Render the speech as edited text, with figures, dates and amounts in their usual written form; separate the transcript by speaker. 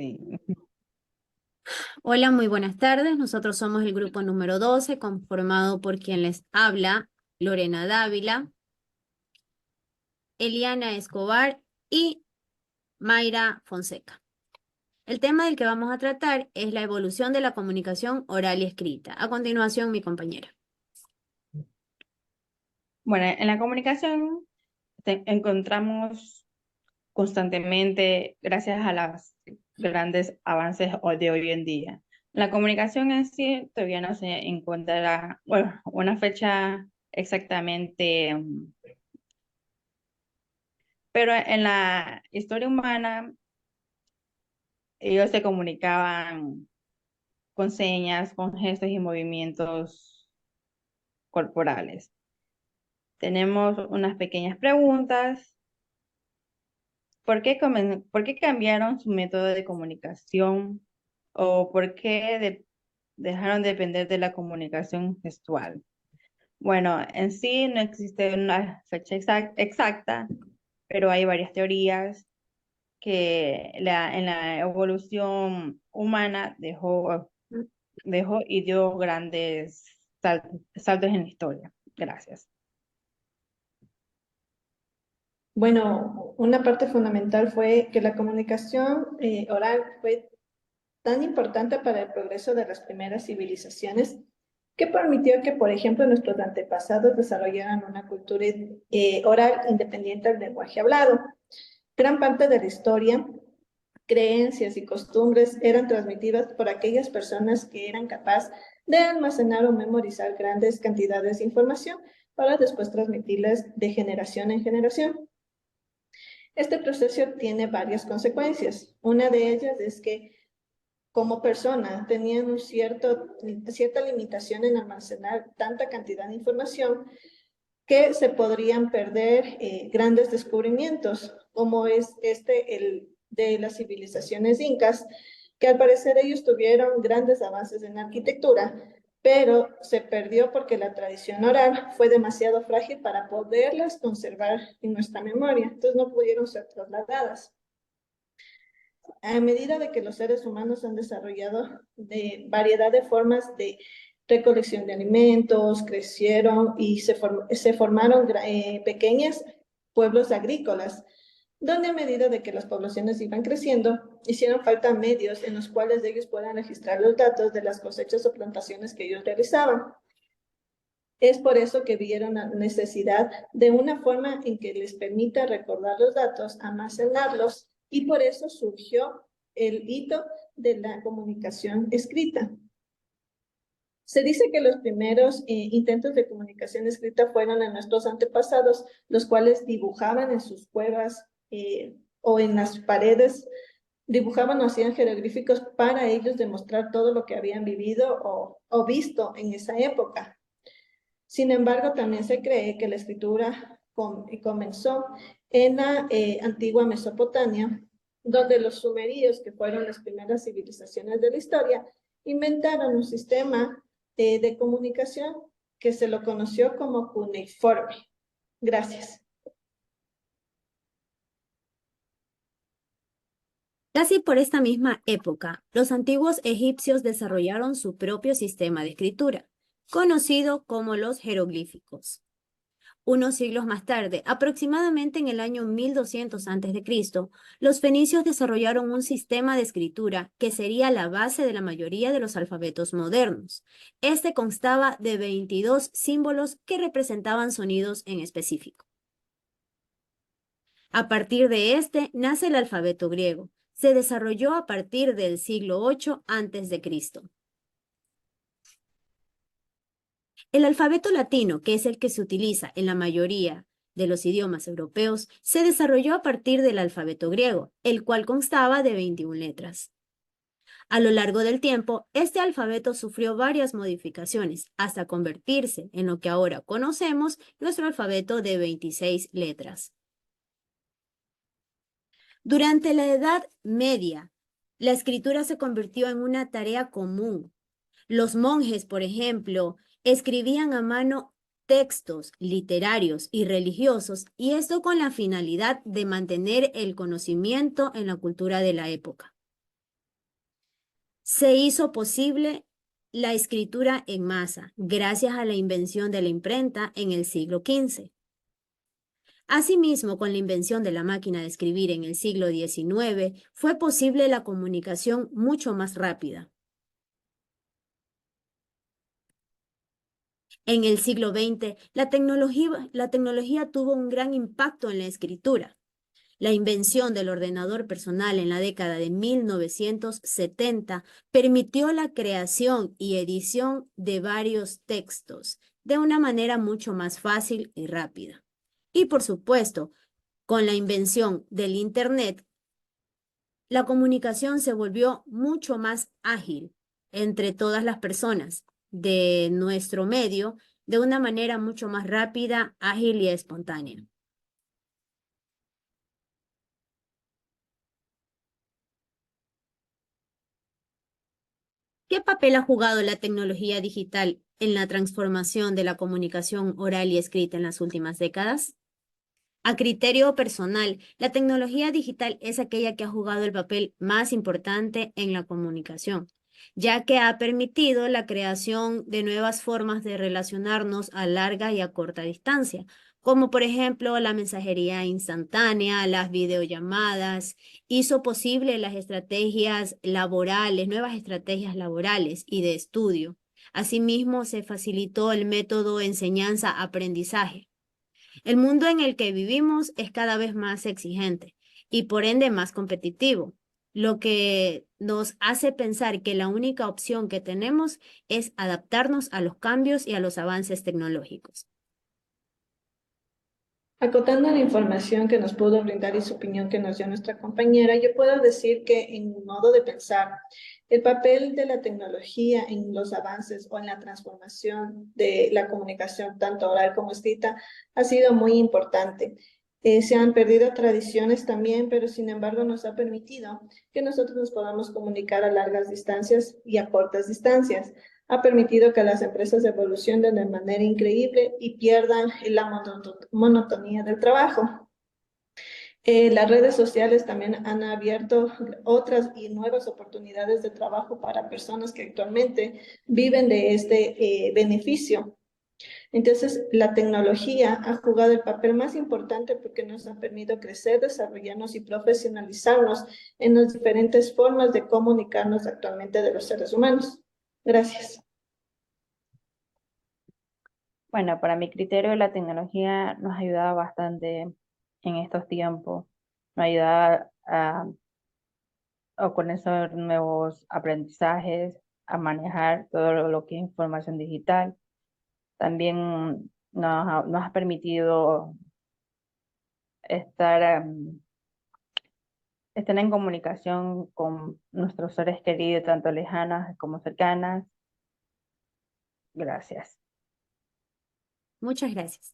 Speaker 1: Sí.
Speaker 2: Hola, muy buenas tardes. Nosotros somos el grupo número 12, conformado por quien les habla, Lorena Dávila, Eliana Escobar y Mayra Fonseca. El tema del que vamos a tratar es la evolución de la comunicación oral y escrita. A continuación, mi compañera.
Speaker 1: Bueno, en la comunicación encontramos constantemente, gracias a los grandes avances de hoy en día. La comunicación en sí todavía no se encuentra, bueno, una fecha exactamente, pero en la historia humana ellos se comunicaban con señas, con gestos y movimientos corporales. Tenemos unas pequeñas preguntas. ¿Por qué cambiaron su método de comunicación o por qué dejaron de depender de la comunicación gestual? Bueno, en sí no existe una fecha exacta, pero hay varias teorías que en la evolución humana dejó y dio grandes saltos en la historia. Gracias.
Speaker 3: Bueno, una parte fundamental fue que la comunicación oral fue tan importante para el progreso de las primeras civilizaciones que permitió que, por ejemplo, nuestros antepasados desarrollaran una cultura oral independiente del lenguaje hablado. Gran parte de la historia, creencias y costumbres eran transmitidas por aquellas personas que eran capaces de almacenar o memorizar grandes cantidades de información para después transmitirlas de generación en generación. Este proceso tiene varias consecuencias. Una de ellas es que como persona tenían cierta limitación en almacenar tanta cantidad de información que se podrían perder grandes descubrimientos, como es el de las civilizaciones incas, que al parecer ellos tuvieron grandes avances en arquitectura, pero se perdió porque la tradición oral fue demasiado frágil para poderlas conservar en nuestra memoria, entonces no pudieron ser trasladadas. A medida de que los seres humanos han desarrollado de variedad de formas de recolección de alimentos, crecieron y se formaron pequeños pueblos agrícolas, donde a medida de que las poblaciones iban creciendo, hicieron falta medios en los cuales ellos puedan registrar los datos de las cosechas o plantaciones que ellos realizaban. Es por eso que vieron la necesidad de una forma en que les permita recordar los datos, almacenarlos, y por eso surgió el hito de la comunicación escrita. Se dice que los primeros intentos de comunicación escrita fueron en nuestros antepasados, los cuales dibujaban en sus cuevas o en las paredes, dibujaban o hacían jeroglíficos para ellos demostrar todo lo que habían vivido o visto en esa época. Sin embargo, también se cree que la escritura comenzó en la antigua Mesopotamia, donde los sumerios, que fueron las primeras civilizaciones de la historia, inventaron un sistema de comunicación que se lo conoció como cuneiforme. Gracias.
Speaker 2: Casi por esta misma época, los antiguos egipcios desarrollaron su propio sistema de escritura, conocido como los jeroglíficos. Unos siglos más tarde, aproximadamente en el año 1200 a.C., los fenicios desarrollaron un sistema de escritura que sería la base de la mayoría de los alfabetos modernos. Este constaba de 22 símbolos que representaban sonidos en específico. A partir de este nace el alfabeto griego. Se desarrolló a partir del siglo VIII a.C. El alfabeto latino, que es el que se utiliza en la mayoría de los idiomas europeos, se desarrolló a partir del alfabeto griego, el cual constaba de 21 letras. A lo largo del tiempo, este alfabeto sufrió varias modificaciones hasta convertirse en lo que ahora conocemos nuestro alfabeto de 26 letras. Durante la Edad Media, la escritura se convirtió en una tarea común. Los monjes, por ejemplo, escribían a mano textos literarios y religiosos, y esto con la finalidad de mantener el conocimiento en la cultura de la época. Se hizo posible la escritura en masa gracias a la invención de la imprenta en el siglo XV. Asimismo, con la invención de la máquina de escribir en el siglo XIX, fue posible la comunicación mucho más rápida. En el siglo XX, la tecnología tuvo un gran impacto en la escritura. La invención del ordenador personal en la década de 1970 permitió la creación y edición de varios textos de una manera mucho más fácil y rápida. Y por supuesto, con la invención del Internet, la comunicación se volvió mucho más ágil entre todas las personas de nuestro medio de una manera mucho más rápida, ágil y espontánea. ¿Qué papel ha jugado la tecnología digital en la transformación de la comunicación oral y escrita en las últimas décadas? A criterio personal, la tecnología digital es aquella que ha jugado el papel más importante en la comunicación, ya que ha permitido la creación de nuevas formas de relacionarnos a larga y a corta distancia, como por ejemplo la mensajería instantánea, las videollamadas, hizo posible las estrategias laborales, nuevas estrategias laborales y de estudio. Asimismo, se facilitó el método enseñanza-aprendizaje. El mundo en el que vivimos es cada vez más exigente y por ende más competitivo, lo que nos hace pensar que la única opción que tenemos es adaptarnos a los cambios y a los avances tecnológicos.
Speaker 3: Acotando la información que nos pudo brindar y su opinión que nos dio nuestra compañera, yo puedo decir que en mi modo de pensar, el papel de la tecnología en los avances o en la transformación de la comunicación, tanto oral como escrita, ha sido muy importante. Se han perdido tradiciones también, pero sin embargo nos ha permitido que nosotros nos podamos comunicar a largas distancias y a cortas distancias. Ha permitido que las empresas evolucionen de manera increíble y pierdan la monotonía del trabajo. Las redes sociales también han abierto otras y nuevas oportunidades de trabajo para personas que actualmente viven de este beneficio. Entonces, la tecnología ha jugado el papel más importante porque nos ha permitido crecer, desarrollarnos y profesionalizarnos en las diferentes formas de comunicarnos actualmente de los seres humanos. Gracias.
Speaker 1: Bueno, para mi criterio, la tecnología nos ha ayudado bastante en estos tiempos. Nos ayuda a conocer nuevos aprendizajes, a manejar todo lo que es información digital. También nos ha permitido estar, estar en comunicación con nuestros seres queridos, tanto lejanas como cercanas. Gracias.
Speaker 2: Muchas gracias.